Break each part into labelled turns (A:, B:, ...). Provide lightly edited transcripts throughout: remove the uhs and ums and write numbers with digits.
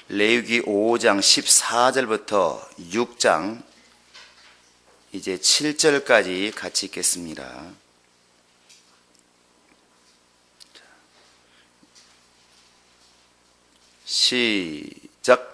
A: 레위기 5장 14절부터 6장 이제 7절까지 같이 읽겠습니다. 시작.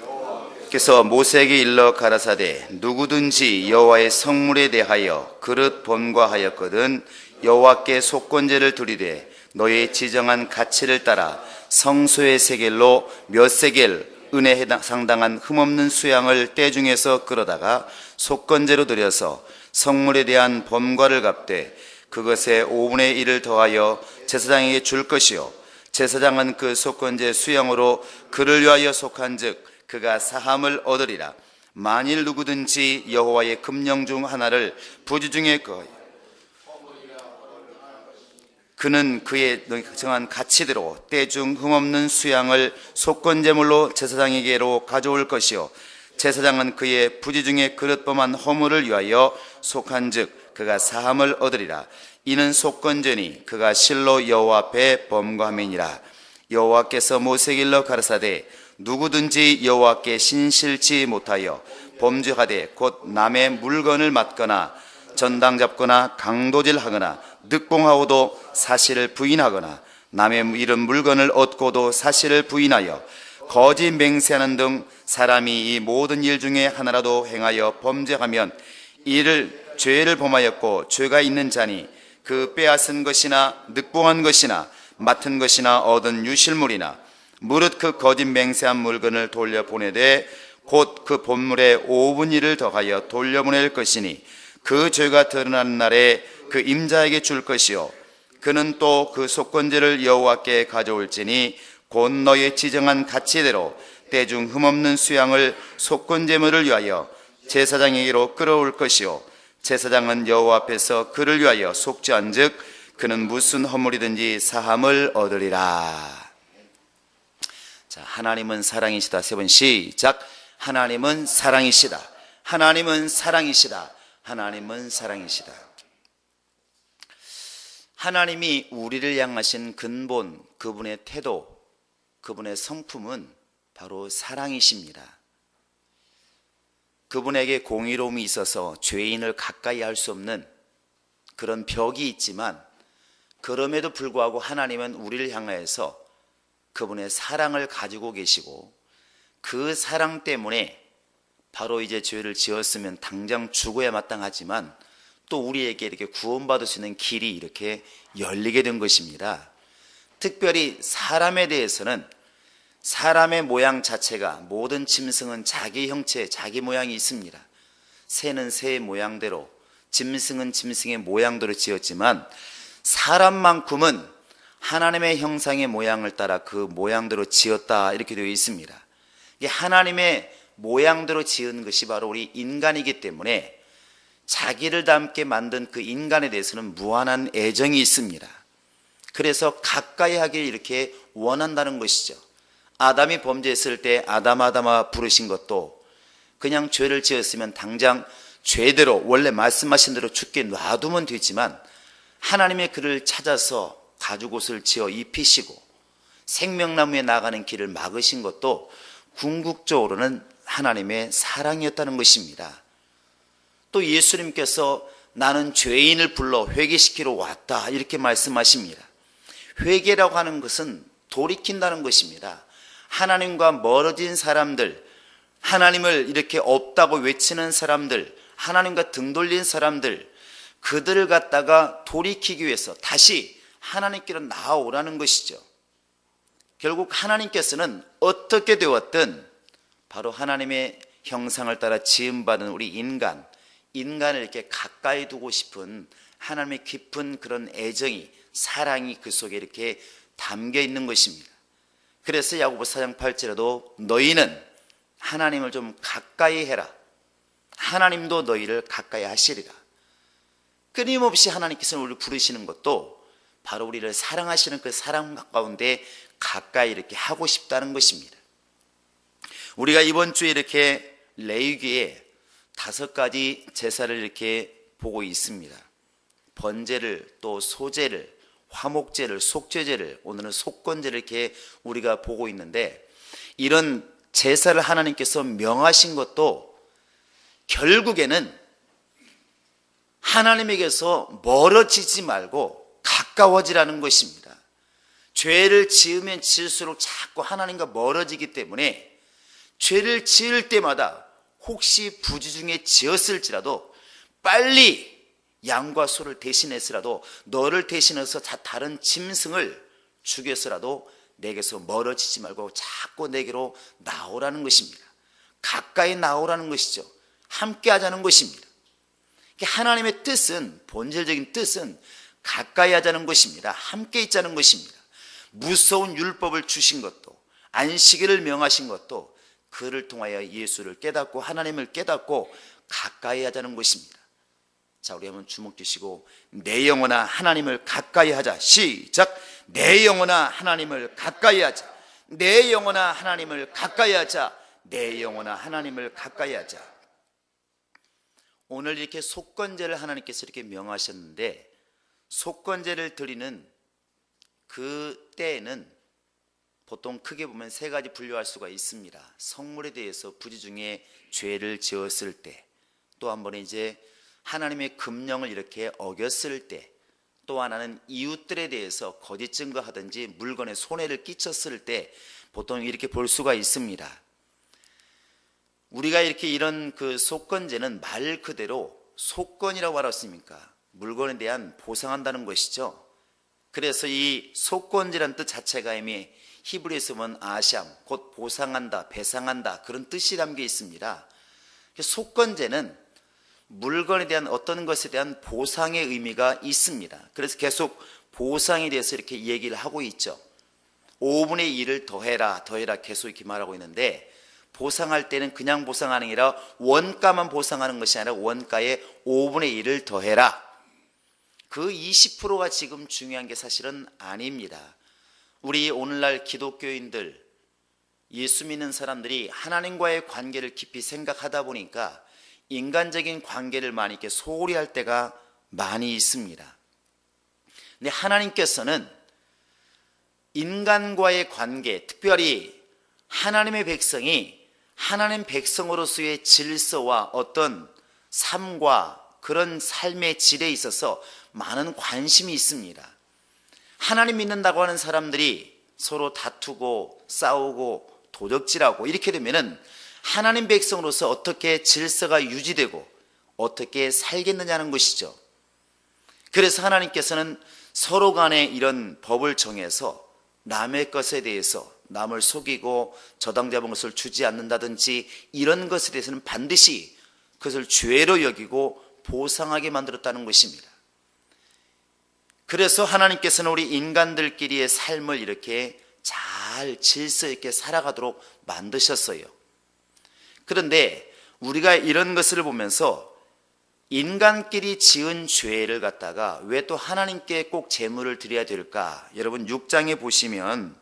A: 여호와께서 모세에게 일러 가라사대 누구든지 여호와의 성물에 대하여 그릇 범과하였거든 여호와께 속건제를 드리되 너의 지정한 가치를 따라 성소의 세겔로 몇 세겔 은혜에 상당한 흠없는 수양을 때 중에서 끌어다가 속건제로 드려서 성물에 대한 범과를 갚되 그것에 5분의 1을 더하여 제사장에게 줄 것이요 제사장은 그 속건제 수양으로 그를 위하여 속한즉 그가 사함을 얻으리라. 만일 누구든지 여호와의 금령 중 하나를 부지 중에 거하여 그는 그의 정한 가치대로 때중 흠없는 수양을 속건제물로 제사장에게로 가져올 것이요 제사장은 그의 부지 중에 그릇범한 허물을 위하여 속한즉 그가 사함을 얻으리라. 이는 속건제니 그가 실로 여호와 앞에 범과함이니라. 여호와께서 모세에게 일러 가라사대 누구든지 여호와께 신실치 못하여 범죄하되 곧 남의 물건을 맡거나 전당 잡거나 강도질하거나 늑봉하고도 사실을 부인하거나 남의 잃은 물건을 얻고도 사실을 부인하여 거짓 맹세하는 등 사람이 이 모든 일 중에 하나라도 행하여 범죄하면 이를 죄를 범하였고 죄가 있는 자니 그 빼앗은 것이나 늑봉한 것이나 맡은 것이나 얻은 유실물이나 무릇 그 거짓 맹세한 물건을 돌려보내되 곧 그 본물의 5분의 1을 더하여 돌려보낼 것이니 그 죄가 드러나는 날에 그 임자에게 줄 것이요 그는 또 그 속건제를 여호와께 가져올지니 곧 너의 지정한 가치대로 때중 흠없는 수양을 속건제물을 위하여 제사장에게로 끌어올 것이요 제사장은 여호와 앞에서 그를 위하여 속죄한즉 그는 무슨 허물이든지 사함을 얻으리라. 자, 하나님은 사랑이시다. 세 번 시작. 하나님은 사랑이시다. 하나님은 사랑이시다. 하나님은 사랑이시다. 하나님이 우리를 향하신 근본, 그분의 태도, 그분의 성품은 바로 사랑이십니다. 그분에게 공의로움이 있어서 죄인을 가까이 할 수 없는 그런 벽이 있지만 그럼에도 불구하고 하나님은 우리를 향하여서 그분의 사랑을 가지고 계시고 그 사랑 때문에 바로 이제 죄를 지었으면 당장 죽어야 마땅하지만 또 우리에게 이렇게 구원받을 수 있는 길이 이렇게 열리게 된 것입니다. 특별히 사람에 대해서는 사람의 모양 자체가 모든 짐승은 자기 형체, 자기 모양이 있습니다. 새는 새의 모양대로, 짐승은 짐승의 모양대로 지었지만 사람만큼은 하나님의 형상의 모양을 따라 그 모양대로 지었다 이렇게 되어 있습니다. 이게 하나님의 모양대로 지은 것이 바로 우리 인간이기 때문에 자기를 닮게 만든 그 인간에 대해서는 무한한 애정이 있습니다. 그래서 가까이 하길 이렇게 원한다는 것이죠. 아담이 범죄했을 때 아담아 부르신 것도 그냥 죄를 지었으면 당장 죄대로 원래 말씀하신 대로 죽게 놔두면 되지만 하나님의 그를 찾아서 가죽옷을 지어 입히시고 생명나무에 나가는 길을 막으신 것도 궁극적으로는 하나님의 사랑이었다는 것입니다. 또 예수님께서 나는 죄인을 불러 회개시키러 왔다 이렇게 말씀하십니다. 회개라고 하는 것은 돌이킨다는 것입니다. 하나님과 멀어진 사람들, 하나님을 이렇게 없다고 외치는 사람들, 하나님과 등 돌린 사람들, 그들을 갖다가 돌이키기 위해서 다시 하나님께로 나아오라는 것이죠. 결국 하나님께서는 어떻게 되었든 바로 하나님의 형상을 따라 지음받은 우리 인간을 이렇게 가까이 두고 싶은 하나님의 깊은 그런 애정이, 사랑이 그 속에 이렇게 담겨 있는 것입니다. 그래서 야고보서 4장 8절에도 너희는 하나님을 좀 가까이 해라. 하나님도 너희를 가까이 하시리라. 끊임없이 하나님께서는 우리를 부르시는 것도 바로 우리를 사랑하시는 그 사랑 가운데 가까이 이렇게 하고 싶다는 것입니다. 우리가 이번 주에 이렇게 레위기에 5가지 제사를 이렇게 보고 있습니다. 번제를, 또 소제를, 화목제를, 속죄제를, 오늘은 속건제를 이렇게 우리가 보고 있는데 이런 제사를 하나님께서 명하신 것도 결국에는 하나님에게서 멀어지지 말고 가까워지라는 것입니다. 죄를 지으면 지을수록 자꾸 하나님과 멀어지기 때문에 죄를 지을 때마다 혹시 부지 중에 지었을지라도 빨리 양과 소를 대신해서라도 너를 대신해서 다른 짐승을 죽여서라도 내게서 멀어지지 말고 자꾸 내게로 나오라는 것입니다. 가까이 나오라는 것이죠. 함께 하자는 것입니다. 하나님의 뜻은, 본질적인 뜻은 가까이 하자는 것입니다. 함께 있자는 것입니다. 무서운 율법을 주신 것도, 안식일을 명하신 것도 그를 통하여 예수를 깨닫고 하나님을 깨닫고 가까이 하자는 것입니다. 자, 우리 한번 주목 주시고 내 영혼아 하나님을 가까이 하자. 시작. 내 영혼아 하나님을 가까이 하자. 내 영혼아 하나님을 가까이 하자. 내 영혼아 하나님을 가까이 하자. 오늘 이렇게 속건제를 하나님께서 이렇게 명하셨는데, 속건제를 드리는 그 때에는 보통 크게 보면 세 가지 분류할 수가 있습니다. 성물에 대해서 부지 중에 죄를 지었을 때, 또 한 번은 이제 하나님의 금령을 이렇게 어겼을 때, 또 하나는 이웃들에 대해서 거짓 증거하든지 물건에 손해를 끼쳤을 때 보통 이렇게 볼 수가 있습니다. 우리가 이렇게 이런 그 속건제는 말 그대로 속건이라고 알았습니까? 물건에 대한 보상한다는 것이죠. 그래서 이 속건제라는 뜻 자체가 이미 히브리에서 보면 아샴, 곧 보상한다, 배상한다, 그런 뜻이 담겨 있습니다. 속건제는 물건에 대한 어떤 것에 대한 보상의 의미가 있습니다. 그래서 계속 보상에 대해서 이렇게 얘기를 하고 있죠. 5분의 1을 더해라, 더해라 계속 이렇게 말하고 있는데, 보상할 때는 그냥 보상하는 게 아니라 원가만 보상하는 것이 아니라 원가의 5분의 1을 더해라. 그 20%가 지금 중요한 게 사실은 아닙니다. 우리 오늘날 기독교인들, 예수 믿는 사람들이 하나님과의 관계를 깊이 생각하다 보니까 인간적인 관계를 많이 이렇게 소홀히 할 때가 많이 있습니다. 근데 하나님께서는 인간과의 관계, 특별히 하나님의 백성이 하나님 백성으로서의 질서와 어떤 삶과 그런 삶의 질에 있어서 많은 관심이 있습니다. 하나님 믿는다고 하는 사람들이 서로 다투고 싸우고 도적질하고 이렇게 되면은 하나님 백성으로서 어떻게 질서가 유지되고 어떻게 살겠느냐는 것이죠. 그래서 하나님께서는 서로 간에 이런 법을 정해서 남의 것에 대해서 남을 속이고 저당 잡은 것을 주지 않는다든지 이런 것에 대해서는 반드시 그것을 죄로 여기고 보상하게 만들었다는 것입니다. 그래서 하나님께서는 우리 인간들끼리의 삶을 이렇게 잘 질서 있게 살아가도록 만드셨어요. 그런데 우리가 이런 것을 보면서 인간끼리 지은 죄를 갖다가 왜 또 하나님께 꼭 제물을 드려야 될까? 여러분 6장에 보시면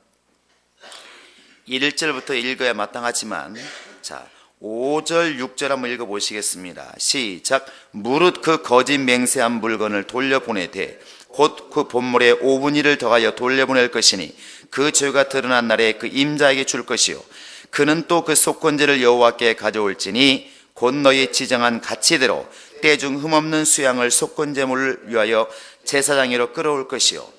A: 1절부터 읽어야 마땅하지만, 자 5절 6절 한번 읽어보시겠습니다. 시작. 무릇 그 거짓 맹세한 물건을 돌려보내되 곧 그 본물에 5분의 1을 더하여 돌려보낼 것이니 그 죄가 드러난 날에 그 임자에게 줄 것이요 그는 또 그 속건제를 여호와께 가져올지니 곧 너희 지정한 가치대로 때중 흠없는 수양을 속건제물을 위하여 제사장으로 끌어올 것이요.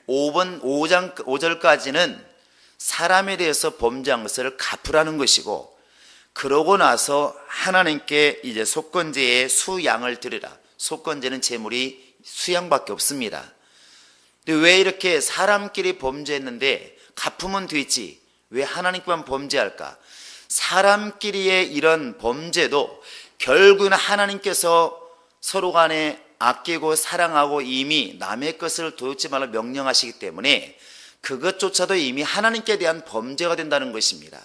A: 5절까지는 사람에 대해서 범죄한 것을 갚으라는 것이고, 그러고 나서 하나님께 이제 속건제의 수양을 드리라. 속건제는 제물이 수양밖에 없습니다. 근데 왜 이렇게 사람끼리 범죄했는데 갚으면 되지, 왜 하나님께만 범죄할까? 사람끼리의 이런 범죄도 결국은 하나님께서 서로 간에 아끼고 사랑하고 이미 남의 것을 도둑지 말라 명령하시기 때문에 그것조차도 이미 하나님께 대한 범죄가 된다는 것입니다.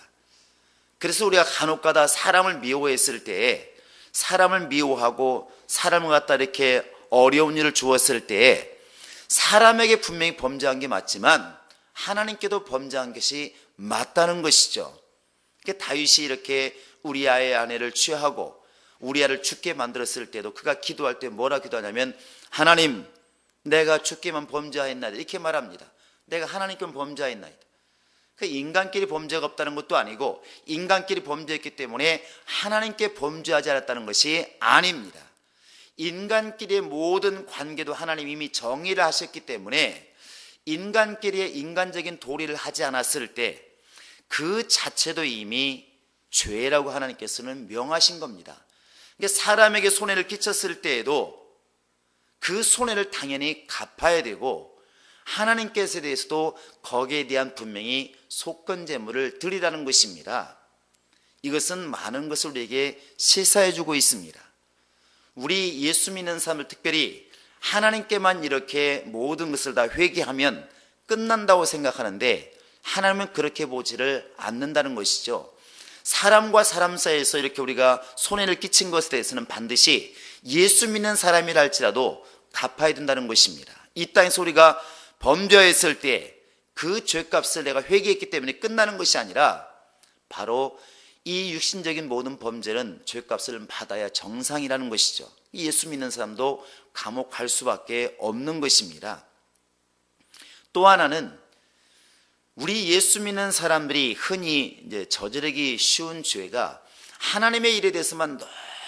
A: 그래서 우리가 간혹가다 사람을 미워했을 때에, 사람을 미워하고 사람을 갖다 이렇게 어려운 일을 주었을 때에 사람에게 분명히 범죄한 게 맞지만 하나님께도 범죄한 것이 맞다는 것이죠. 다윗이 이렇게 우리아의 아내를 취하고 우리아를 죽게 만들었을 때도 그가 기도할 때 뭐라 기도하냐면, 하나님 내가 죽게만 범죄하였나이다 이렇게 말합니다. 내가 하나님께 범죄하였나이다. 그 인간끼리 범죄가 없다는 것도 아니고 인간끼리 범죄했기 때문에 하나님께 범죄하지 않았다는 것이 아닙니다. 인간끼리의 모든 관계도 하나님 이미 정의를 하셨기 때문에 인간끼리의 인간적인 도리를 하지 않았을 때 그 자체도 이미 죄라고 하나님께서는 명하신 겁니다. 그러니까 사람에게 손해를 끼쳤을 때에도 그 손해를 당연히 갚아야 되고 하나님께서 대해서도 거기에 대한 분명히 속건제물을 드리라는 것입니다. 이것은 많은 것을 우리에게 시사해 주고 있습니다. 우리 예수 믿는 사람들 특별히 하나님께만 이렇게 모든 것을 다 회개하면 끝난다고 생각하는데 하나님은 그렇게 보지를 않는다는 것이죠. 사람과 사람 사이에서 이렇게 우리가 손해를 끼친 것에 대해서는 반드시 예수 믿는 사람이라 할지라도 갚아야 된다는 것입니다. 이 땅에서 우리가 범죄했을 때 그 죄값을 내가 회개했기 때문에 끝나는 것이 아니라 바로 이 육신적인 모든 범죄는 죄값을 받아야 정상이라는 것이죠. 예수 믿는 사람도 감옥 갈 수밖에 없는 것입니다. 또 하나는 우리 예수 믿는 사람들이 흔히 이제 저지르기 쉬운 죄가 하나님의 일에 대해서만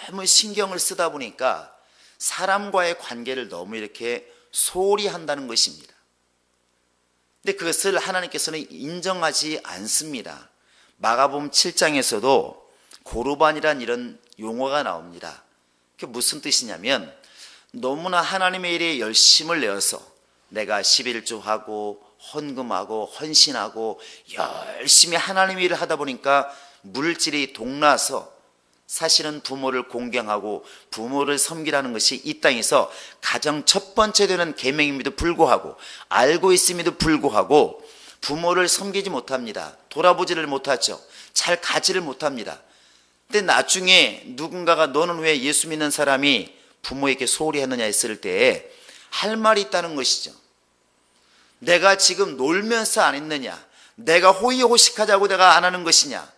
A: 너무 신경을 쓰다 보니까 사람과의 관계를 너무 이렇게 소홀히 한다는 것입니다. 근데 그것을 하나님께서는 인정하지 않습니다. 마가복음 7장에서도 고르반이란 이런 용어가 나옵니다. 그게 무슨 뜻이냐면 너무나 하나님의 일에 열심을 내어서 내가 11조하고 헌금하고 헌신하고 열심히 하나님의 일을 하다 보니까 물질이 동나서 사실은 부모를 공경하고 부모를 섬기라는 것이 이 땅에서 가장 첫 번째 되는 계명임에도 불구하고 알고 있음에도 불구하고 부모를 섬기지 못합니다. 돌아보지를 못하죠. 잘 가지를 못합니다. 근데 나중에 누군가가 너는 왜 예수 믿는 사람이 부모에게 소홀히 했느냐 했을 때 할 말이 있다는 것이죠. 내가 지금 놀면서 안 했느냐, 내가 호의호식하자고 내가 안 하는 것이냐,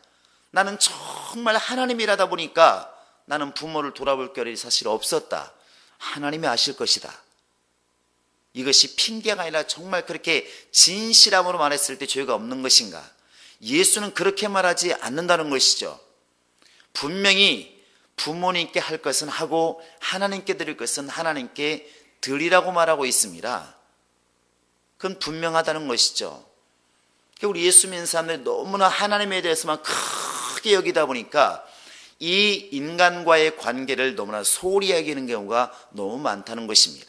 A: 나는 정말 하나님이 일하다 보니까 나는 부모를 돌아볼 겨를이 사실 없었다. 하나님이 아실 것이다. 이것이 핑계가 아니라 정말 그렇게 진실함으로 말했을 때 죄가 없는 것인가? 예수는 그렇게 말하지 않는다는 것이죠. 분명히 부모님께 할 것은 하고 하나님께 드릴 것은 하나님께 드리라고 말하고 있습니다. 그건 분명하다는 것이죠. 우리 예수 믿는 사람들이 너무나 하나님에 대해서만 크게 여기다 보니까 이 인간과의 관계를 너무나 소홀히 여기는 경우가 너무 많다는 것입니다.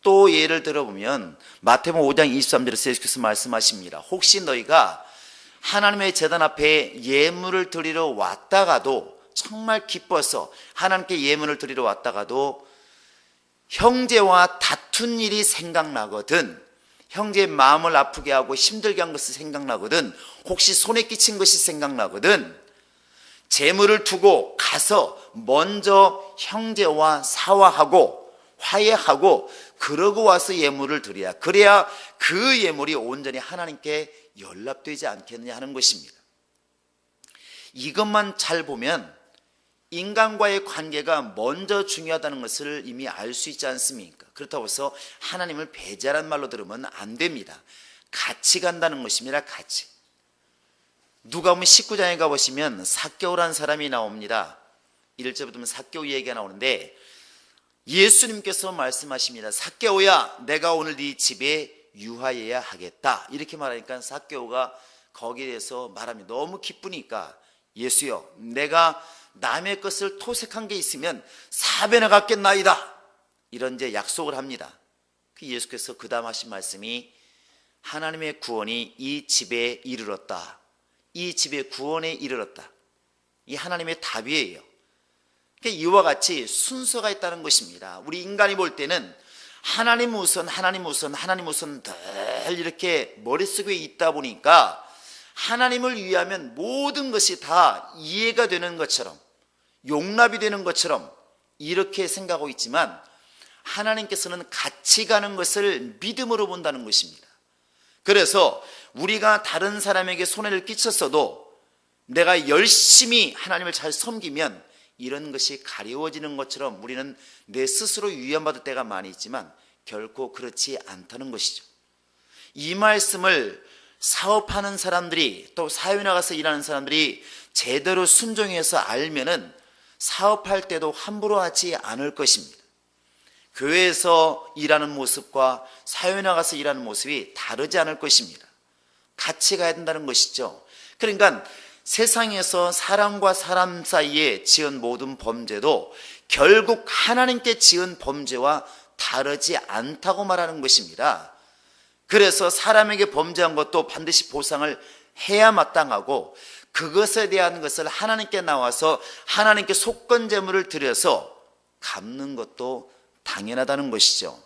A: 또 예를 들어보면 마태복음 5장 23절에서 예수께서 말씀하십니다. 혹시 너희가 하나님의 제단 앞에 예물을 드리러 왔다가도 정말 기뻐서 하나님께 예물을 드리러 왔다가도 형제와 다툰 일이 생각나거든, 형제의 마음을 아프게 하고 힘들게 한 것이 생각나거든, 혹시 손에 끼친 것이 생각나거든, 재물을 두고 가서 먼저 형제와 사화하고 화해하고 그러고 와서 예물을 드려야, 그래야 그 예물이 온전히 하나님께 연락되지 않겠느냐 하는 것입니다. 이것만 잘 보면 인간과의 관계가 먼저 중요하다는 것을 이미 알 수 있지 않습니까? 그렇다고 해서 하나님을 배제하라는 말로 들으면 안 됩니다. 같이 간다는 것입니다. 같이. 누가복음 19장에 가보시면 삭개오라는 사람이 나옵니다. 1절부터 보면 삭개오 얘기가 나오는데 예수님께서 말씀하십니다. 삭개오야, 내가 오늘 네 집에 유하여야 하겠다. 이렇게 말하니까 삭개오가 거기에 대해서 말하면 너무 기쁘니까, 예수여, 내가 남의 것을 토색한 게 있으면 4배나 갚겠나이다. 이런 이제 약속을 합니다. 예수께서 그 다음 하신 말씀이 하나님의 구원이 이 집에 이르렀다. 이 집의 구원에 이르렀다. 이 하나님의 답이에요. 이와 같이 순서가 있다는 것입니다. 우리 인간이 볼 때는 하나님 우선, 하나님 우선, 하나님 우선 늘 이렇게 머릿속에 있다 보니까 하나님을 위하면 모든 것이 다 이해가 되는 것처럼, 용납이 되는 것처럼 이렇게 생각하고 있지만 하나님께서는 같이 가는 것을 믿음으로 본다는 것입니다. 그래서 우리가 다른 사람에게 손해를 끼쳤어도 내가 열심히 하나님을 잘 섬기면 이런 것이 가려워지는 것처럼 우리는 내 스스로 위안받을 때가 많이 있지만 결코 그렇지 않다는 것이죠. 이 말씀을 사업하는 사람들이 또 사회 나가서 일하는 사람들이 제대로 순종해서 알면은 사업할 때도 함부로 하지 않을 것입니다. 교회에서 일하는 모습과 사회 나가서 일하는 모습이 다르지 않을 것입니다. 같이 가야 된다는 것이죠. 그러니까 세상에서 사람과 사람 사이에 지은 모든 범죄도 결국 하나님께 지은 범죄와 다르지 않다고 말하는 것입니다. 그래서 사람에게 범죄한 것도 반드시 보상을 해야 마땅하고 그것에 대한 것을 하나님께 나와서 하나님께 속건제물을 드려서 갚는 것도 당연하다는 것이죠.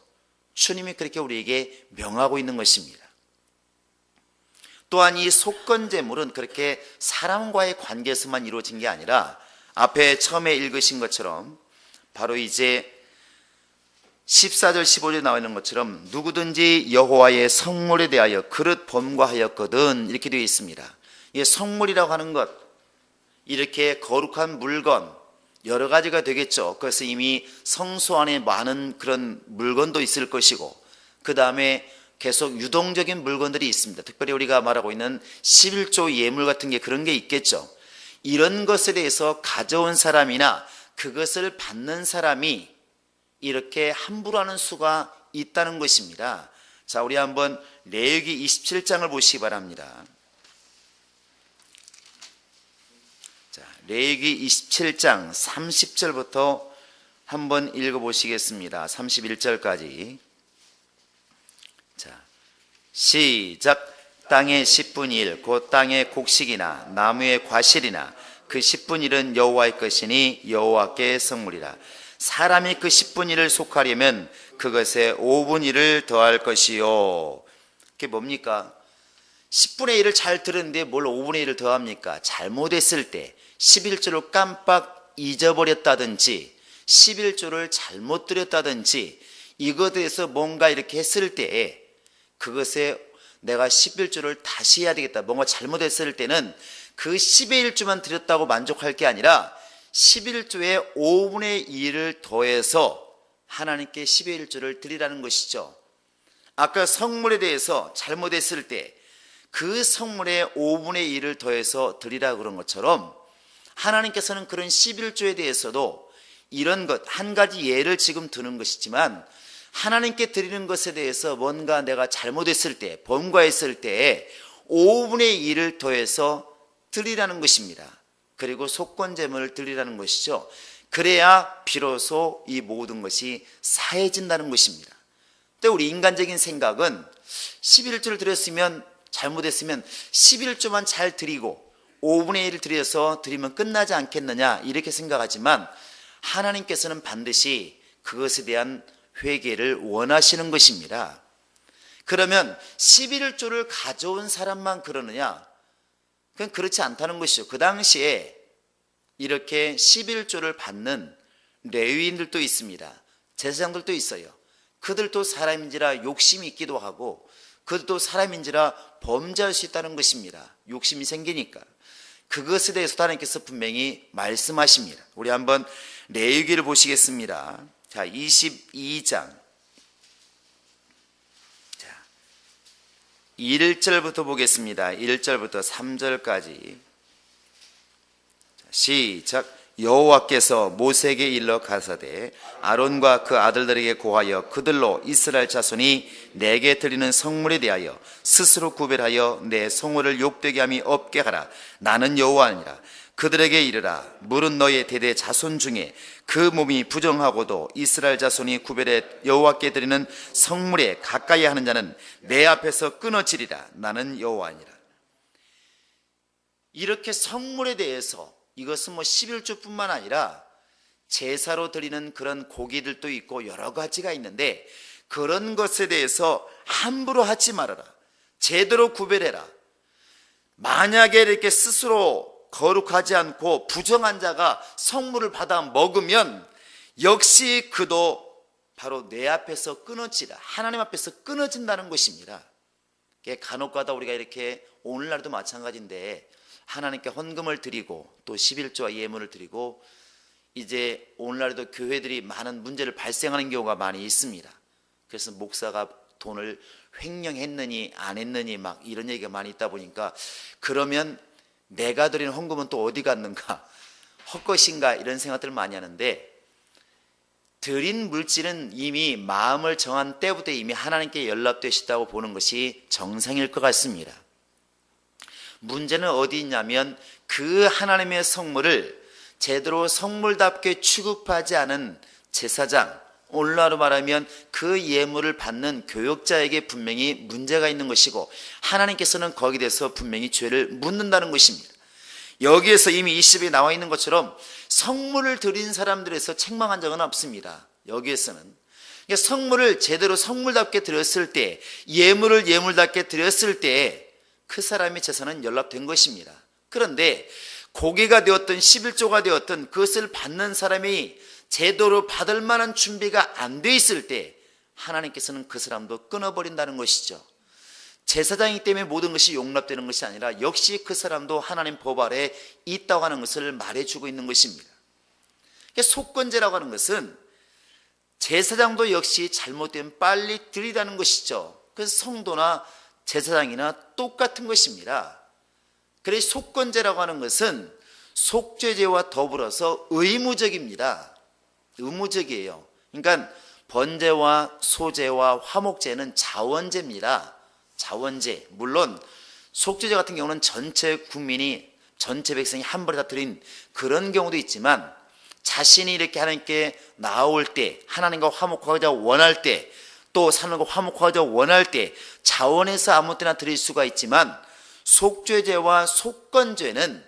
A: 주님이 그렇게 우리에게 명하고 있는 것입니다. 또한 이 속건제물은 그렇게 사람과의 관계에서만 이루어진 게 아니라 앞에 처음에 읽으신 것처럼 바로 이제 14절 15절에 나와 있는 것처럼 누구든지 여호와의 성물에 대하여 그릇 범과하였거든 이렇게 되어 있습니다. 이 성물이라고 하는 것, 이렇게 거룩한 물건 여러 가지가 되겠죠. 그래서 이미 성소 안에 많은 그런 물건도 있을 것이고 그 다음에 계속 유동적인 물건들이 있습니다. 특별히 우리가 말하고 있는 11조 예물 같은 게 그런 게 있겠죠. 이런 것에 대해서 가져온 사람이나 그것을 받는 사람이 이렇게 함부로 하는 수가 있다는 것입니다. 자, 우리 한번 레위기 27장을 보시기 바랍니다. 자, 레위기 27장 30절부터 한번 읽어보시겠습니다. 31절까지. 자, 시작. 땅의 10분의 1, 곧 땅의 곡식이나 나무의 과실이나 그 10분의 1은 여호와의 것이니 여호와께 성물이라. 사람이 그 10분의 1을 속하려면 그것에 5분의 1을 더할 것이요. 그게 뭡니까? 10분의 1을 잘 들었는데 뭘 5분의 1을 더합니까? 잘못했을 때 11조를 깜빡 잊어버렸다든지 11조를 잘못 드렸다든지 이것에 대해서 뭔가 이렇게 했을 때에 그것에 내가 11조를 다시 해야 되겠다, 뭔가 잘못했을 때는 그 11조만 드렸다고 만족할 게 아니라 11조에 5분의 1을 더해서 하나님께 11조를 드리라는 것이죠. 아까 성물에 대해서 잘못했을 때 그 성물에 5분의 1을 더해서 드리라 그런 것처럼 하나님께서는 그런 11조에 대해서도 이런 것 한 가지 예를 지금 드는 것이지만 하나님께 드리는 것에 대해서 뭔가 내가 잘못했을 때, 범과했을 때에 5분의 1을 더해서 드리라는 것입니다. 그리고 속건제물을 드리라는 것이죠. 그래야 비로소 이 모든 것이 사해진다는 것입니다. 또 우리 인간적인 생각은 11조를 드렸으면 잘못했으면 11조만 잘 드리고 5분의 1을 드려서 드리면 끝나지 않겠느냐 이렇게 생각하지만 하나님께서는 반드시 그것에 대한 회개를 원하시는 것입니다. 그러면 11조를 가져온 사람만 그러느냐? 그건 그렇지 않다는 것이죠. 그 당시에 이렇게 11조를 받는 레위인들도 있습니다. 제사장들도 있어요. 그들도 사람인지라 욕심이 있기도 하고 그들도 사람인지라 범죄할 수 있다는 것입니다. 욕심이 생기니까. 그것에 대해서도 하나님께서 분명히 말씀하십니다. 우리 한번 레위기를 보시겠습니다. 자, 22장. 자, 1절부터 보겠습니다. 1절부터 3절까지. 시작. 여호와께서 모세에게 일러 가사대 아론과 그 아들들에게 고하여 그들로 이스라엘 자손이 내게 드리는 성물에 대하여 스스로 구별하여 내 성호를 욕되게 함이 없게 하라. 나는 여호와니라. 그들에게 이르라. 물은 너의 대대 자손 중에 그 몸이 부정하고도 이스라엘 자손이 구별해 여호와께 드리는 성물에 가까이 하는 자는 내 앞에서 끊어지리라. 나는 여호와니라. 이렇게 성물에 대해서 이것은 11조뿐만 아니라 제사로 드리는 그런 고기들도 있고 여러 가지가 있는데 그런 것에 대해서 함부로 하지 말아라. 제대로 구별해라. 만약에 이렇게 스스로 거룩하지 않고 부정한 자가 성물을 받아 먹으면 역시 그도 바로 내 앞에서 끊어지라. 하나님 앞에서 끊어진다는 것입니다. 간혹가다 우리가 이렇게 오늘날도 마찬가지인데 하나님께 헌금을 드리고 또 11조와 예물을 드리고 이제 오늘날도 교회들이 많은 문제를 발생하는 경우가 많이 있습니다. 그래서 목사가 돈을 횡령했느니 안 했느니 막 이런 얘기가 많이 있다 보니까 그러면 내가 드린 헌금은 또 어디 갔는가, 헛것인가 이런 생각들을 많이 하는데, 드린 물질은 이미 마음을 정한 때부터 이미 하나님께 연락되시다고 보는 것이 정상일 것 같습니다. 문제는 어디 있냐면 그 하나님의 성물을 제대로 성물답게 취급하지 않은 제사장, 오늘날로 말하면 그 예물을 받는 교역자에게 분명히 문제가 있는 것이고, 하나님께서는 거기에 대해서 분명히 죄를 묻는다는 것입니다. 여기에서 이미 20에 나와 있는 것처럼 성물을 드린 사람들에서 책망한 적은 없습니다. 여기에서는 성물을 제대로 성물답게 드렸을 때, 예물을 예물답게 드렸을 때 그 사람의 재산은 연락된 것입니다. 그런데 고개가 되었든 11조가 되었든 그것을 받는 사람이 제대로 받을 만한 준비가 안 돼 있을 때 하나님께서는 그 사람도 끊어버린다는 것이죠. 제사장이기 때문에 모든 것이 용납되는 것이 아니라 역시 그 사람도 하나님 법 아래 있다고 하는 것을 말해주고 있는 것입니다. 속건제라고 하는 것은 제사장도 역시 잘못되면 빨리 드리라는 것이죠. 그래서 성도나 제사장이나 똑같은 것입니다. 그래서 속건제라고 하는 것은 속죄제와 더불어서 의무적입니다. 의무적이에요. 그러니까 번제와 소제와 화목제는 자원제입니다. 자원제. 물론 속죄제 같은 경우는 전체 국민이, 전체 백성이 한 번에 다 드린 그런 경우도 있지만, 자신이 이렇게 하나님께 나올 때, 하나님과 화목하고자 원할 때, 또 하나님과 화목하고자 원할 때 자원해서 아무 때나 드릴 수가 있지만, 속죄제와 속건제는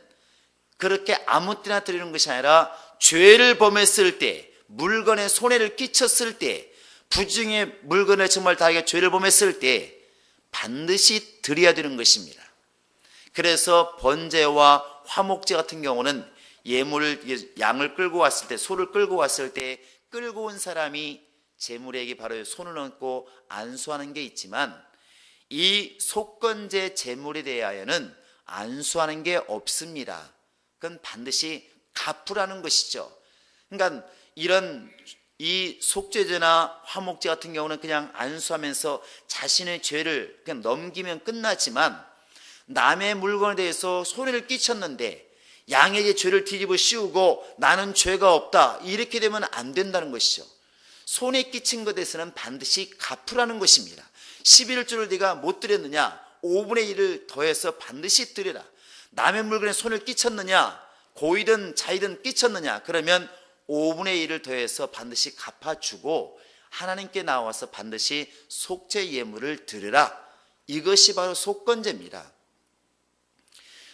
A: 그렇게 아무 때나 드리는 것이 아니라 죄를 범했을 때, 물건에 손해를 끼쳤을 때, 부중의 물건을 정말 다하게 죄를 범했을 때 반드시 드려야 되는 것입니다. 그래서 번제와 화목제 같은 경우는 예물을, 양을 끌고 왔을 때, 소를 끌고 왔을 때 끌고 온 사람이 제물에게 바로 손을 얹고 안수하는 게 있지만, 이 속건제 제물에 대하여는 안수하는 게 없습니다. 그건 반드시 갚으라는 것이죠. 그러니까 이 속죄제나 화목제 같은 경우는 그냥 안수하면서 자신의 죄를 그냥 넘기면 끝나지만, 남의 물건에 대해서 손해를 끼쳤는데 양에게 죄를 뒤집어 씌우고 나는 죄가 없다 이렇게 되면 안 된다는 것이죠. 손해 끼친 것에 대해서는 반드시 갚으라는 것입니다. 11조를 네가 못 드렸느냐, 5분의 1을 더해서 반드시 드려라. 남의 물건에 손을 끼쳤느냐, 고이든 자이든 끼쳤느냐, 그러면 5분의 1을 더해서 반드시 갚아주고 하나님께 나와서 반드시 속죄 예물을 드리라. 이것이 바로 속건제입니다.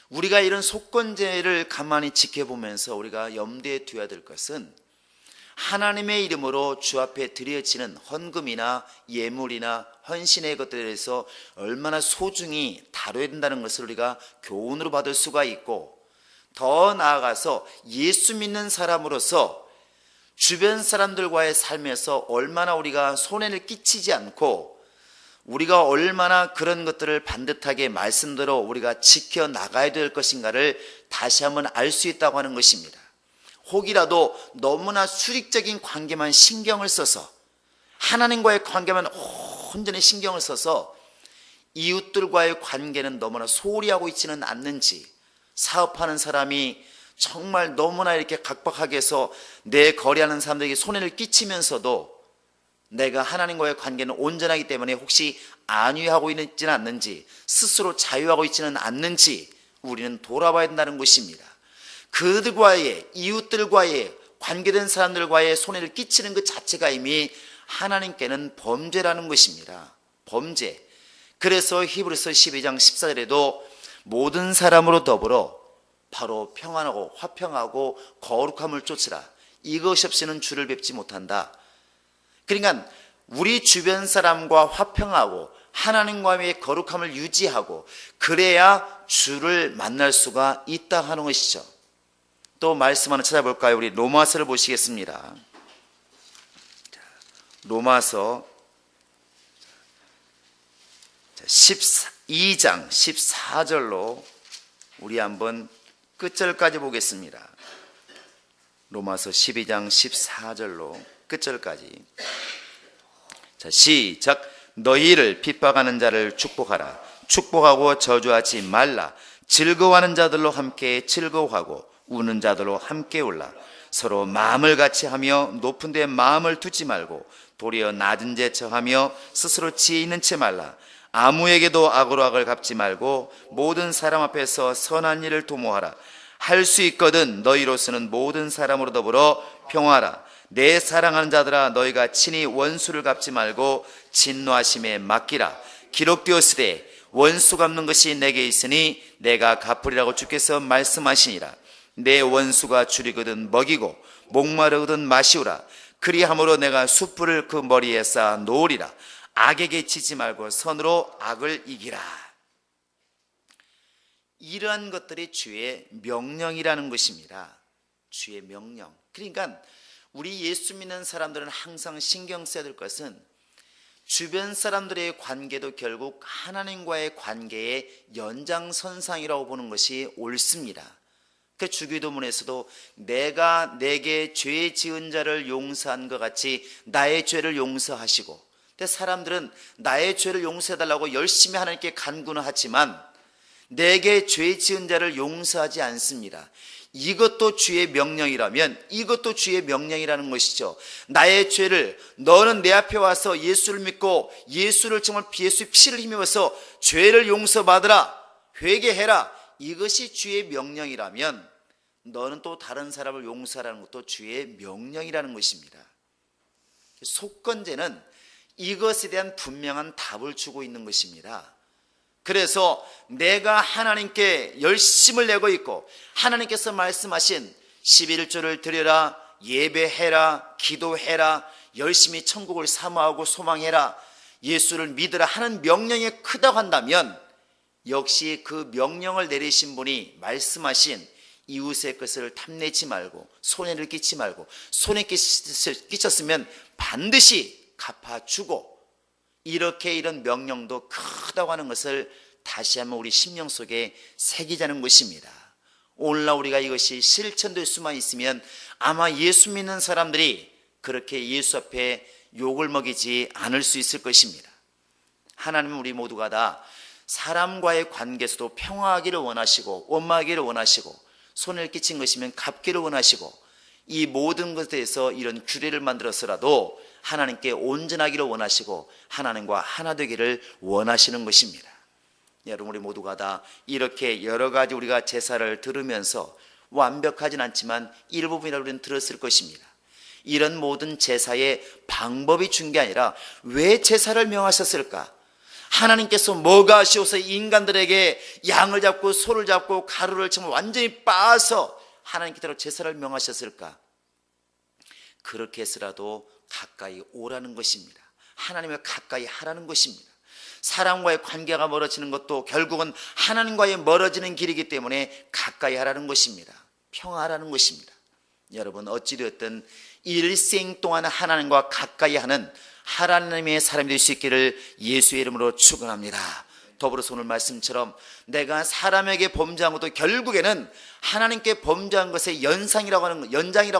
A: 우리가 이런 속건제를 가만히 지켜보면서 우리가 염두에 두어야 될 것은, 하나님의 이름으로 주 앞에 드려지는 헌금이나 예물이나 헌신의 것들에 대해서 얼마나 소중히 다뤄야 된다는 것을 우리가 교훈으로 받을 수가 있고, 더 나아가서 예수 믿는 사람으로서 주변 사람들과의 삶에서 얼마나 우리가 손해를 끼치지 않고 우리가 얼마나 그런 것들을 반듯하게 말씀대로 우리가 지켜나가야 될 것인가를 다시 한번 알 수 있다고 하는 것입니다. 혹이라도 너무나 수직적인 관계만 신경을 써서, 하나님과의 관계만 온전히 신경을 써서 이웃들과의 관계는 너무나 소홀히 하고 있지는 않는지, 사업하는 사람이 정말 너무나 이렇게 각박하게 해서 내 거래하는 사람들에게 손해를 끼치면서도 내가 하나님과의 관계는 온전하기 때문에 혹시 안위하고 있지는 않는지, 스스로 자유하고 있지는 않는지 우리는 돌아봐야 된다는 것입니다. 그들과의, 이웃들과의, 관계된 사람들과의 손해를 끼치는 것 자체가 이미 하나님께는 범죄라는 것입니다. 범죄. 그래서 히브리서 12장 14절에도 모든 사람으로 더불어 바로 평안하고 화평하고 거룩함을 쫓으라. 이것이 없이는 주를 뵙지 못한다. 그러니까 우리 주변 사람과 화평하고 하나님과의 거룩함을 유지하고 그래야 주를 만날 수가 있다 하는 것이죠. 또 말씀 하나 찾아볼까요? 우리 로마서를 보시겠습니다. 로마서 12장 14절로 우리 한번 끝절까지 보겠습니다. 로마서 12장 14절로 끝절까지. 자, 시작. 너희를 핍박하는 자를 축복하라. 축복하고 저주하지 말라. 즐거워하는 자들로 함께 즐거워하고 우는 자들로 함께 울라. 서로 마음을 같이 하며 높은 데 마음을 두지 말고 도리어 낮은 데 처하며 스스로 지혜 있는 채 말라. 아무에게도 악으로 악을 갚지 말고 모든 사람 앞에서 선한 일을 도모하라. 할 수 있거든 너희로서는 모든 사람으로 더불어 평화하라. 내 사랑하는 자들아, 너희가 친히 원수를 갚지 말고 진노하심에 맡기라. 기록되었으되 원수 갚는 것이 내게 있으니 내가 갚으리라고 주께서 말씀하시니라. 내 원수가 줄이거든 먹이고 목마르거든 마시우라. 그리함으로 내가 숯불을 그 머리에 쌓아 놓으리라. 악에게 치지 말고 선으로 악을 이기라. 이러한 것들이 주의 명령이라는 것입니다. 주의 명령. 그러니까 우리 예수 믿는 사람들은 항상 신경 써야 될 것은 주변 사람들의 관계도 결국 하나님과의 관계의 연장선상이라고 보는 것이 옳습니다. 그 주기도문에서도 내가 내게 죄 지은 자를 용서한 것 같이 나의 죄를 용서하시고, 근데 사람들은 나의 죄를 용서해달라고 열심히 하나님께 간구는 하지만 내게 죄 지은 자를 용서하지 않습니다. 이것도 주의 명령이라면 이것도 주의 명령이라는 것이죠. 나의 죄를 너는 내 앞에 와서 예수를 믿고 예수를 정말 예수의 피를 힘입어서 죄를 용서받으라, 회개해라. 이것이 주의 명령이라면 너는 또 다른 사람을 용서하라는 것도 주의 명령이라는 것입니다. 속건제는 이것에 대한 분명한 답을 주고 있는 것입니다. 그래서 내가 하나님께 열심을 내고 있고 하나님께서 말씀하신 11조를 드려라, 예배해라, 기도해라, 열심히 천국을 사모하고 소망해라, 예수를 믿으라 하는 명령이 크다고 한다면 역시 그 명령을 내리신 분이 말씀하신 이웃의 것을 탐내지 말고 손해를 끼치지 말고 손해 끼쳤으면 반드시 갚아주고, 이렇게 이런 명령도 크다고 하는 것을 다시 한번 우리 심령 속에 새기자는 것입니다. 오늘날 우리가 이것이 실천될 수만 있으면 아마 예수 믿는 사람들이 그렇게 예수 앞에 욕을 먹이지 않을 수 있을 것입니다. 하나님은 우리 모두가 다 사람과의 관계에서도 평화하기를 원하시고 원망하기를 원하시고 손해를 끼친 것이면 갚기를 원하시고, 이 모든 것에 대해서 이런 규례를 만들어서라도 하나님께 온전하기를 원하시고 하나님과 하나 되기를 원하시는 것입니다. 여러분, 우리 모두가 다 이렇게 여러 가지 우리가 제사를 들으면서 완벽하진 않지만 일부분이라도 우리는 들었을 것입니다. 이런 모든 제사의 방법이 중요한 게 아니라 왜 제사를 명하셨을까? 하나님께서 뭐가 아쉬워서 인간들에게 양을 잡고 소를 잡고 가루를 정말 완전히 빻아서 하나님께로 제사를 명하셨을까? 그렇게 해서라도 가까이 오라는 것입니다. 하나님을 가까이 하라는 것입니다. 사람과의 관계가 멀어지는 것도 결국은 하나님과의 멀어지는 길이기 때문에 가까이 하라는 것입니다. 평화하라는 것입니다. 여러분, 어찌되었든 일생 동안 하나님과 가까이 하는 하나님의 사람이 될 수 있기를 예수의 이름으로 축원합니다. 더불어서 오늘 말씀처럼 내가 사람에게 범죄한 것도 결국에는 하나님께 범죄한 것의 연장이라고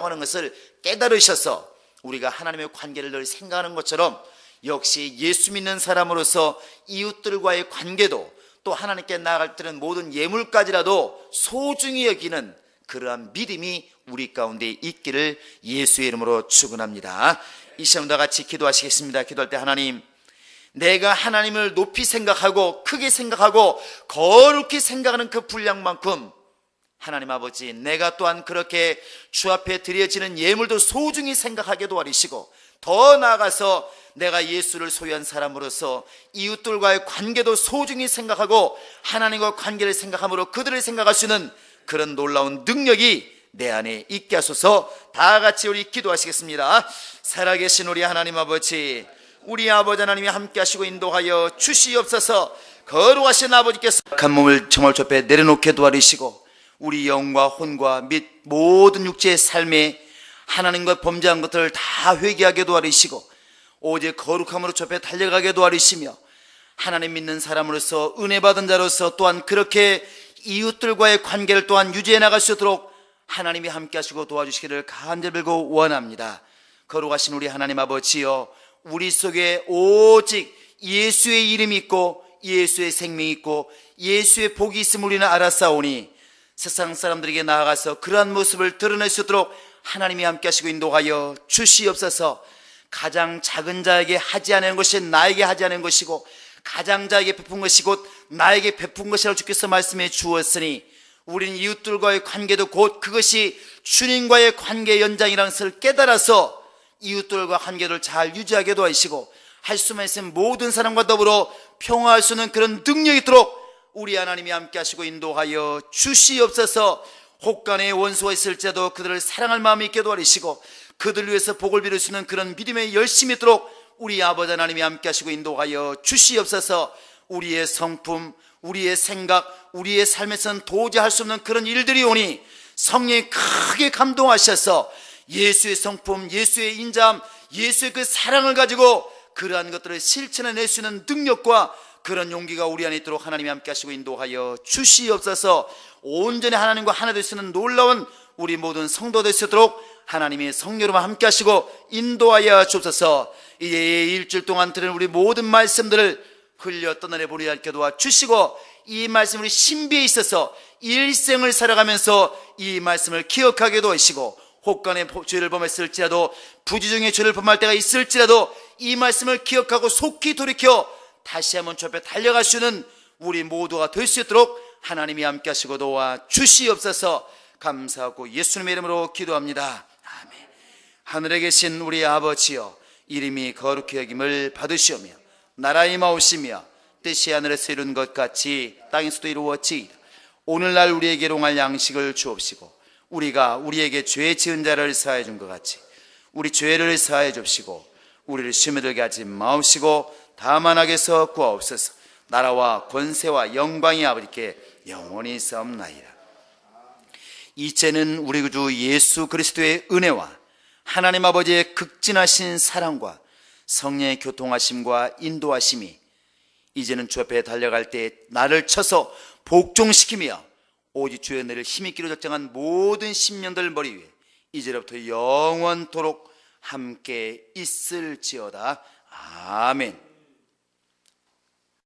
A: 하는 것을 깨달으셔서 우리가 하나님의 관계를 늘 생각하는 것처럼 역시 예수 믿는 사람으로서 이웃들과의 관계도 또 하나님께 나아갈 때는 모든 예물까지라도 소중히 여기는 그러한 믿음이 우리 가운데 있기를 예수의 이름으로 축원합니다. 이 시간 다 같이 기도하시겠습니다. 기도할 때 하나님, 내가 하나님을 높이 생각하고 크게 생각하고 거룩히 생각하는 그 분량만큼 하나님 아버지, 내가 또한 그렇게 주 앞에 드려지는 예물도 소중히 생각하게 도와주시고, 더 나아가서 내가 예수를 소유한 사람으로서 이웃들과의 관계도 소중히 생각하고 하나님과 관계를 생각함으로 그들을 생각할 수 있는 그런 놀라운 능력이 내 안에 있게 하소서. 다 같이 우리 기도하시겠습니다. 살아계신 우리 하나님 아버지, 우리 아버지 하나님이 함께 하시고 인도하여 주시옵소서. 거룩하신 아버지께서 한 몸을 정말 주 앞에 내려놓게 도와주시고 우리 영과 혼과 및 모든 육체의 삶에 하나님과 범죄한 것들을 다 회개하게 도와주시고 오직 거룩함으로 주 앞에 달려가게 도와주시며, 하나님 믿는 사람으로서 은혜 받은 자로서 또한 그렇게 이웃들과의 관계를 또한 유지해 나갈 수 있도록 하나님이 함께 하시고 도와주시기를 간절히 빌고 원합니다. 거룩하신 우리 하나님 아버지여, 우리 속에 오직 예수의 이름이 있고 예수의 생명이 있고 예수의 복이 있음을 우리는 알았사오니 세상 사람들에게 나아가서 그러한 모습을 드러낼 수 있도록 하나님이 함께 하시고 인도하여 주시옵소서. 가장 작은 자에게 하지 않은 것이 나에게 하지 않은 것이고 가장 자에게 베푼 것이 곧 나에게 베푼 것이라고 주께서 말씀해 주었으니 우리는 이웃들과의 관계도 곧 그것이 주님과의 관계의 연장이라는 것을 깨달아서 이웃들과 관계를 잘 유지하게 도와주시고 할 수만 있으면 모든 사람과 더불어 평화할 수 있는 그런 능력이 있도록 우리 하나님이 함께 하시고 인도하여 주시옵소서. 혹간에 원수가 있을지라도 그들을 사랑할 마음이 있게 도와주시고 그들 위해서 복을 빌을 수 있는 그런 믿음의 열심이 있도록 우리 아버지 하나님이 함께 하시고 인도하여 주시옵소서. 우리의 성품, 우리의 생각, 우리의 삶에서는 도저히 할 수 없는 그런 일들이 오니 성령이 크게 감동하셔서 예수의 성품, 예수의 인자함, 예수의 그 사랑을 가지고 그러한 것들을 실천해낼 수 있는 능력과 그런 용기가 우리 안에 있도록 하나님이 함께 하시고 인도하여 주시옵소서. 온전히 하나님과 하나 될 수 있는 놀라운 우리 모든 성도 될 수 있도록 하나님의 성령으로만 함께 하시고 인도하여 주옵소서. 이제 일주일 동안 들은 우리 모든 말씀들을 흘려 떠나려 보리 않게 도와주시고 이 말씀 우리 신비에 있어서 일생을 살아가면서 이 말씀을 기억하게 도와주시고 혹간의 죄를 범했을지라도 부지 중에 죄를 범할 때가 있을지라도 이 말씀을 기억하고 속히 돌이켜 다시 한번 주 앞에 달려갈 수 있는 우리 모두가 될 수 있도록 하나님이 함께 하시고 도와주시옵소서. 감사하고 예수님의 이름으로 기도합니다. 아멘. 하늘에 계신 우리 아버지여, 이름이 거룩히 여김을 받으시오며 나라의 마오시며 뜻이 하늘에서 이룬 것 같이 땅에서도 이루어지이다. 오늘날 우리에게 일용할 양식을 주옵시고 우리가 우리에게 죄 지은 자를 사하여 준 것 같이 우리 죄를 사하여 줍시고 우리를 시험에 들게 하지 마옵시고 다만 악에서 구하옵소서. 나라와 권세와 영광이 아버지께 영원히 있사옵나이다. 이제는 우리 구주 예수 그리스도의 은혜와 하나님 아버지의 극진하신 사랑과 성령의 교통하심과 인도하심이 이제는 주 앞에 달려갈 때 나를 쳐서 복종시키며 오직 주의 은혜를 힘있기로 작정한 모든 심령들 머리 위에 이제로부터 영원토록 함께 있을지어다. 아멘.